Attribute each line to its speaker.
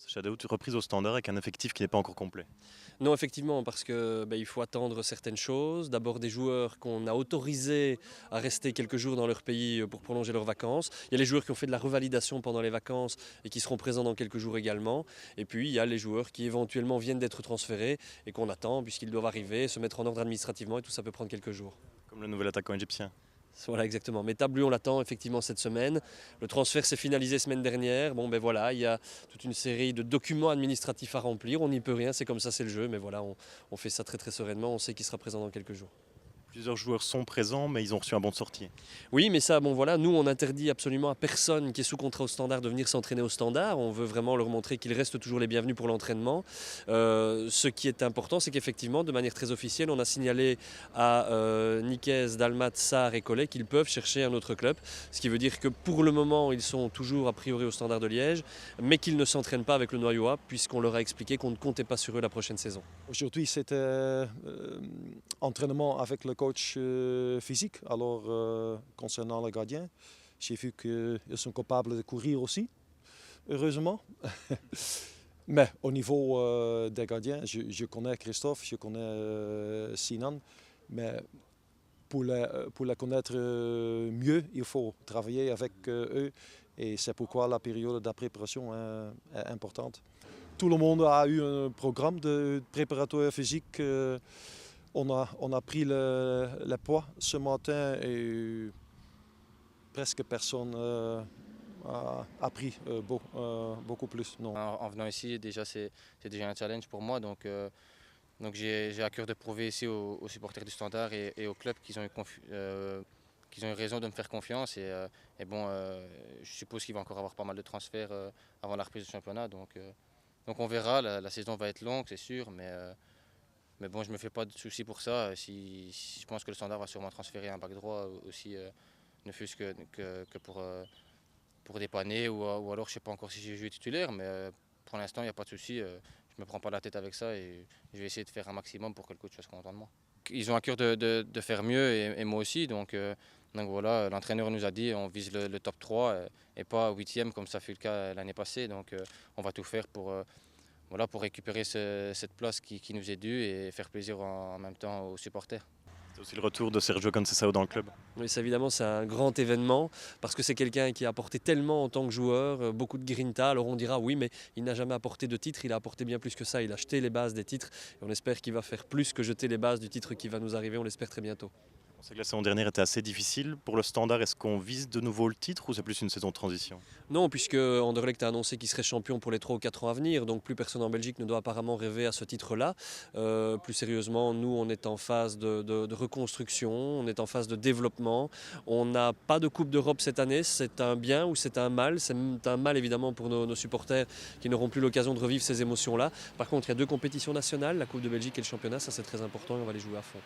Speaker 1: Sacha Daoud, reprise au Standard avec un effectif qui n'est pas encore complet.
Speaker 2: Non, effectivement, parce que il faut attendre certaines choses. D'abord des joueurs qu'on a autorisés à rester quelques jours dans leur pays pour prolonger leurs vacances. Il y a les joueurs qui ont fait de la revalidation pendant les vacances et qui seront présents dans quelques jours également. Et puis il y a les joueurs qui éventuellement viennent d'être transférés et qu'on attend puisqu'ils doivent arriver, se mettre en ordre administrativement et tout ça peut prendre quelques jours.
Speaker 1: Comme le nouvel attaquant égyptien.
Speaker 2: Voilà, exactement. Mais Tablu, on l'attend effectivement cette semaine. Le transfert s'est finalisé semaine dernière. Bon, ben voilà, il y a toute une série de documents administratifs à remplir. On n'y peut rien, c'est comme ça, c'est le jeu. Mais voilà, on fait ça très très sereinement. On sait qu'il sera présent dans quelques jours.
Speaker 1: Plusieurs joueurs sont présents, mais ils ont reçu un bon de sortie.
Speaker 2: Oui, mais ça, bon voilà, nous on interdit absolument à personne qui est sous contrat au Standard de venir s'entraîner au Standard. On veut vraiment leur montrer qu'ils restent toujours les bienvenus pour l'entraînement. Ce qui est important, c'est qu'effectivement, de manière très officielle, on a signalé à Nicaise, Dalmat, Sarr et Collet qu'ils peuvent chercher un autre club. Ce qui veut dire que pour le moment, ils sont toujours a priori au Standard de Liège, mais qu'ils ne s'entraînent pas avec le noyau A, puisqu'on leur a expliqué qu'on ne comptait pas sur eux la prochaine saison.
Speaker 3: Aujourd'hui, c'était entraînement avec le coach physique. Alors, concernant le gardien, j'ai vu qu'ils sont capables de courir aussi, heureusement. Mais au niveau des gardiens, je connais Christophe, je connais Sinan, mais pour les connaître mieux, il faut travailler avec eux. Et c'est pourquoi la période de préparation est importante. Tout le monde a eu un programme de préparatoire physique. On a pris le poids ce matin et presque personne a pris beaucoup plus. Non.
Speaker 4: En venant ici, déjà c'est déjà un challenge pour moi. Donc j'ai à cœur de prouver ici aux supporters du Standard et au club qu'ils ont eu raison de me faire confiance. Et bon, je suppose qu'il va encore avoir pas mal de transferts avant la reprise du championnat. Donc on verra, la saison va être longue, c'est sûr, mais bon, je ne me fais pas de soucis pour ça. Si je pense que le Standard va sûrement transférer un back droit aussi, ne fût-ce que pour dépanner, ou alors je ne sais pas encore si j'ai joué titulaire, mais pour l'instant, il n'y a pas de souci. Je ne me prends pas la tête avec ça et je vais essayer de faire un maximum pour que le coach soit content de moi. Ils ont à cœur de faire mieux et moi aussi. Donc voilà, l'entraîneur nous a dit on vise le top 3 et pas 8e comme ça fut le cas l'année passée. Donc on va tout faire pour récupérer cette place qui nous est due et faire plaisir en même temps aux supporters.
Speaker 1: C'est aussi le retour de Sergio Conceição dans le club.
Speaker 2: Oui, évidemment, c'est un grand événement parce que c'est quelqu'un qui a apporté tellement en tant que joueur, beaucoup de grinta. Alors on dira oui, mais il n'a jamais apporté de titre, il a apporté bien plus que ça. Il a jeté les bases des titres et on espère qu'il va faire plus que jeter les bases du titre qui va nous arriver, on l'espère très bientôt.
Speaker 1: On sait que la saison dernière était assez difficile. Pour le Standard, est-ce qu'on vise de nouveau le titre ou c'est plus une saison de transition?
Speaker 2: Non, puisque Anderlecht a annoncé qu'il serait champion pour les 3 ou 4 ans à venir, donc plus personne en Belgique ne doit apparemment rêver à ce titre-là. Plus sérieusement, nous, on est en phase de reconstruction, on est en phase de développement. On n'a pas de Coupe d'Europe cette année, c'est un bien ou c'est un mal? C'est un mal évidemment pour nos supporters qui n'auront plus l'occasion de revivre ces émotions-là. Par contre, il y a 2 compétitions nationales, la Coupe de Belgique et le championnat, ça c'est très important et on va les jouer à fond.